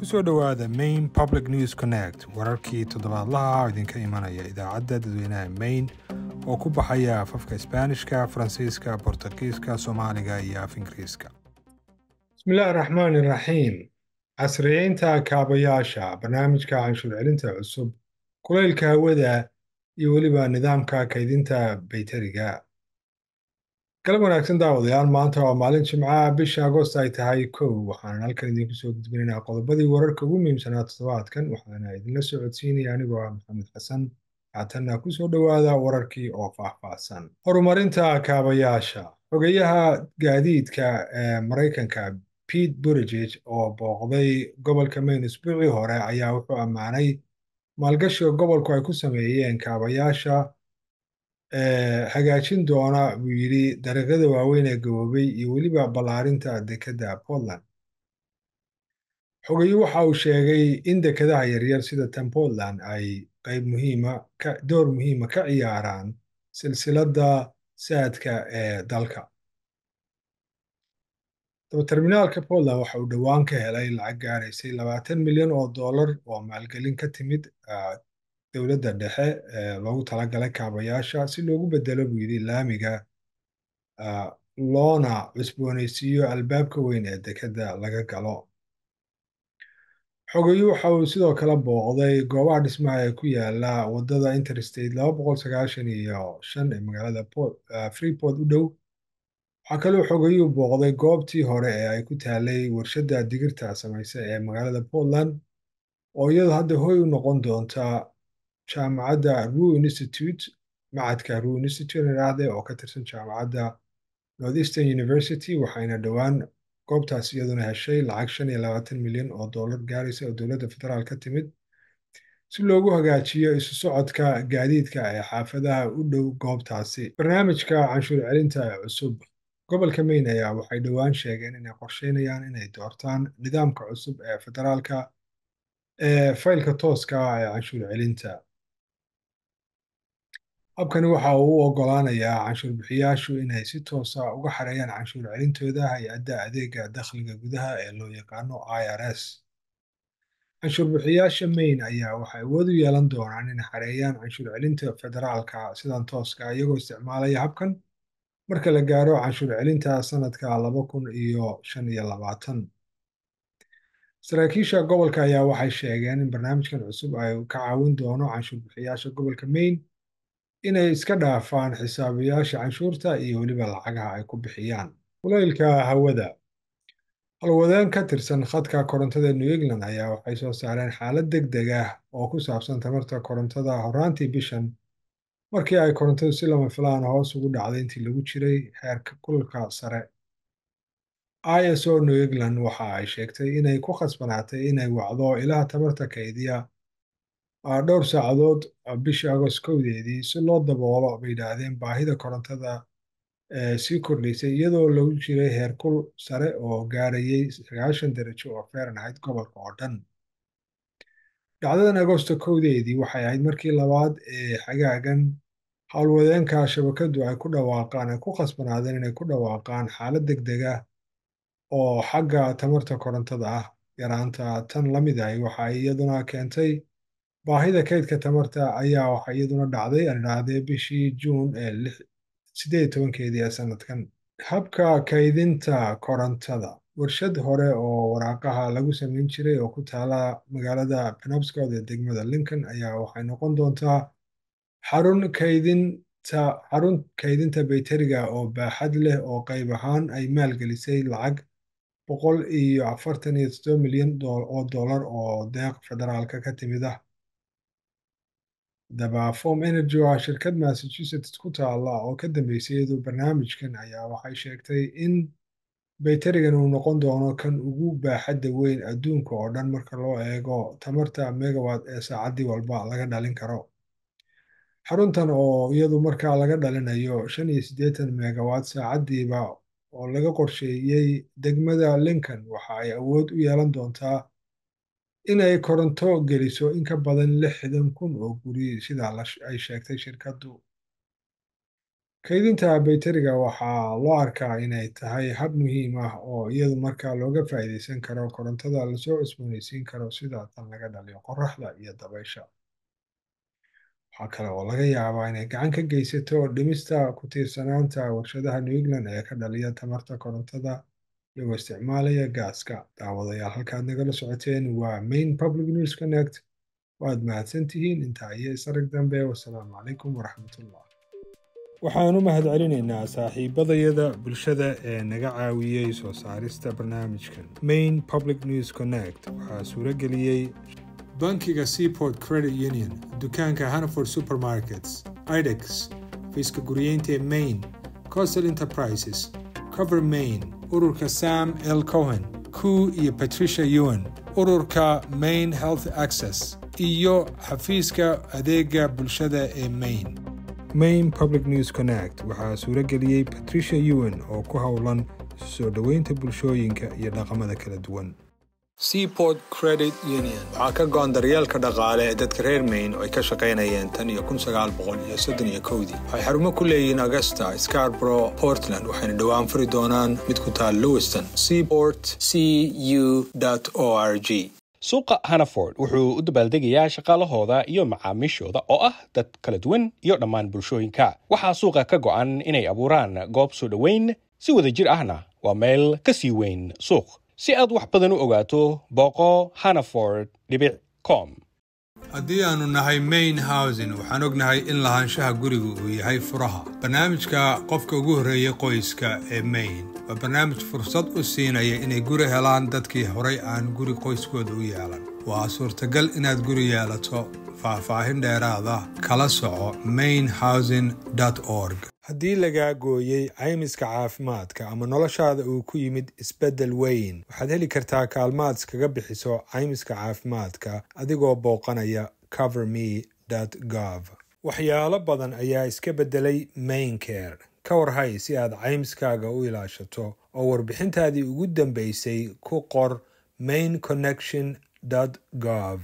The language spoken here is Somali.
kusoo dhowaada Maine Public News Connect, wararkii toddobaadlaha oo idinka imanaya idaacadda dadweynaha Maine oo ku baxaya afafka Isbaanishka, Faransiiska, Bortugiiska, Soomaaliga iyo af Ingiriiska. Bismillaahi raxmaani raxiim. Casriyeynta kaabayaasha, barnaamijka canshuur celinta cusub, kulaylka hawada iyo weliba nidaamka kaydinta bayteriga. galab wanaagsan daawadayaal, maanta waa maalin Jimcaha, bisha Agoost ay tahay 1. waxaan halkan idinku soo gudbinaynaa qodobadii wararka ugu muhiimsanaa toddobaadkan, waxaana idinla socodsiinaya anigoo ah Maxamed Xasan. haatanna kusoo dhowaada wararkii oo faahfaahsan. Horumarinta kaabayaasha. Xogayaha gaadiidka ee Maraykanka Pete Buttigieg oo booqday gobolka Maine usbuucii hore ayaa wuxuu ammaanay maalgashiga gobolku ay ku sameeyeen kaabayaasha hagaajin doona buu yidhi dariiqyada waaweyn ee gaboobay iyo weliba ballaarinta dekedda Portland. Xogayu waxa uu sheegay in dekedaha yaryar sida tan Portland ay door muhiima ka ciyaaraan silsiladda saadka ee dalka. Terminaalka Portland waxa uu dhowaan ka helay lacag gaaraysay $20 milyan oo maalgelin ka timid dowladda dhexe loogu talagalay kaabayaasha si loogu bedelo buu yidhi laamiga loona cusboonaysiiyo albaabka weyn ee dekedda laga galo. Xogayu waxa uu sidoo kale booqday goobaha dhismaha ee ku yaala waddada Interstate 295 ee magaalada Freeport u dhow. waxaa kaloo xogayu booqday goobtii hore ee ay ku taalay warshadda digirta samaysa ee magaalada Portland oo iyadu hadda hoy u noqon doonta jaamacadda Rue Institute, macadka Rue Institute oo ka tirsan jaamacadda Northeastern University, waxayna dhowaan goobtaas iyaduna heshay lacag $25 milyan gaaraysa oo dowladda federaal ka timid si loogu hagaajiyo isu socodka gaadiidka ee xaafadaha u dhow goobtaasi. Barnaamijka canshuur celinta ee cusub. Gobolka Maine ayaa waxay dhowaan sheegeen inay qorsheynayaan inay doortaan nidaamka cusub ee federaalka ee faylka tooska ah ee canshuur celinta. habkani waxa uu u oggolaanayaa canshuur bixiyaashu inay si toos ah uga xareeyaan canshuur celintooda hay-adda adeega dakhliga gudaha ee loo yaqaano IRS. canshuur bixiyaasha Maine ayaa waxay awood u yeelan doonaan inay xareeyaan canshuur celinta federaalka sidan tooska iyagoo isticmaalaya habkan marka la gaaro canshuur celinta sanadka 2025. Saraakiisha gobolka ayaa waxay sheegeen in barnaamijkan cusub ay ka caawin doono canshuur bixiyaasha gobolka Maine inay iska dhaafaan xisaabiyaasha canshuurta iyo weliba lacagaha ay ku bixiyaan. Kulaylka hawada. Halwadeen ka tirsan khadka korontada New England ayaa waxay soo saareen xaalad degdeg ah oo ku saabsan tamarta korontada horraantii bishan markii ay korontadu si lama filaan hoos ugu dhacday intii lagu jiray heerka kulka sare. ISO New England waxa ay sheegtay inay ku khasbanaatay inay wacdo ilaha tamarta kaydiya dhowr saacadood bishii Agoost 1 si loo daboolo bay yidhaahdeen baahida korontada sii kordhaysay iyadoo lagu jiray heerkul sare oo gaarayay 90 darajo oo Fahrenheit gobolka oo dhan. dhacdadan Agoosto 1 waxay ahayd markii labaad ee xagaagan howlwadeenka shabakadu ay ku khasbanaadeen inay ku dhawaaqaan xaalad degdeg ah oo xagga tamarta korontada ah. yaraanta tan la mid ahi waxa iyaduna keentay baahida kaydka tamarta ayaa waxa iyaduna dhacday bishii Juun ee 18 ee sanadkan. Habka kaydinta korontada. warshad hore oo waraaqaha lagu samayn jiray oo ku taala magaalada Penobscot ee degmada Lincoln ayaa waxay noqon doontaa xarun kaydinta bayteriga oo baaxad leh oo qayb ahaan ay maalgelisay lacag $147 milyan oo deeq federaalka ka timid ah. Dabaform Energy waa shirkad Massachusetts ku taala oo ka dambeysay iyadoo barnaamijkan ayaa waxay sheegtay in bayterigan uu noqon doono kan ugu baaxadda weyn adduunka oo dhan marka loo eego tamarta megawatt ee saacadii walba laga dhalin karo. xaruntan oo iyadu markaa laga dhalinayo 85 megawatt saacadiiba oo laga qorsheeyey degmada Lincoln waxa ay awood u yeelan doontaa inay koronto geliso in ka badan 60,000 oo guri sida ay sheegtay shirkaddu. kaydinta bayteriga waxaa loo arkaa inay tahay hab muhiim ah oo iyadu markaa looga faa'iidaysan karo korontada lasoo cusboonaysiin karo sida tan laga dhaliyo qoraxda iyo dabaysha. waxaa kale oo laga yaabaa inay gacan ka geysato dhimista ku tiirsanaanta warshadaha New England ee ka dhaliya tamarta korontada iyagoo isticmaalaya gaaska. daawadayaal halkaad nagala socoteen waa Main Public News Connect. waad mahadsantihiin intaa iyo isarag dambe. wasalaamu calaykum waraxmatullah. waxaan u mahadcelinaynaa saaxiibadayada bulshada ee naga caawiyey soo saarista barnaamijkan. Main Public News Connect waxaa suurageliyey bankiga Seaport Credit Union, dukaanka Hannaford Supermarkets, IDEX, fiiska guryeynta ee Maine, Coastal Enterprises, Cover Maine, ururka Sam L. Cohen, Ku iyo Patricia Ewan, ururka Maine Health Access, iyo xafiiska adeega bulshada ee Maine. Main Public News Connect waxaa suurageliyey Patricia Ewan oo ku howlan soo dhoweynta bulshooyinka iyo dhaqamada kala duwan. Seaport Credit Union waxaa ka go'an daryeelka dhaqaale ee dadka reer Maine oo ay ka shaqaynayeen tan iyo 1931. waxay xarumo ku leeyihiin Augusta, Scarborough, Portland, waxayna dhowaan furi doonaan mid ku taal Lewiston. seaportcu.org. suuqa Hannaford wuxuu u dabaaldegayaa shaqaalahooda iyo macaamiishooda oo ah dad kala duwan iyo dhammaan bulshooyinka. waxaa suuqa ka go'an inay abuuraan goob soo dhoweyn si wada jir ahna waa meel ka sii weyn suuq. si aad wax badan u ogaato booqo hannaford.com. haddii aanu nahay Main Housing waxaan ognahay in lahaanshaha gurigu uu yahay furaha. barnaamijka qofka ugu horreeyay qoyska ee Maine waa barnaamij fursad u siinaya inay guri helaan dadkii horay aan guri qoyskooda u yeelan. waa suurtagal inaad guri yeelato. faahfaahin dheeraada kala soco mainhousing.org. haddii lagaa gooyey caymiska caafimaadka ama noloshaada uu ku yimid isbeddel weyn, waxaad heli kartaa kaalmaad iskaga bixiso caymiska caafimaadka adigoo booqanaya coverme.gov. waxyaalo badan ayaa iska beddelay Mainecare. ka warhay si aad caymiskaaga u ilaashato oo warbixintaadii ugu dambaysay ku qor mainconnection.gov.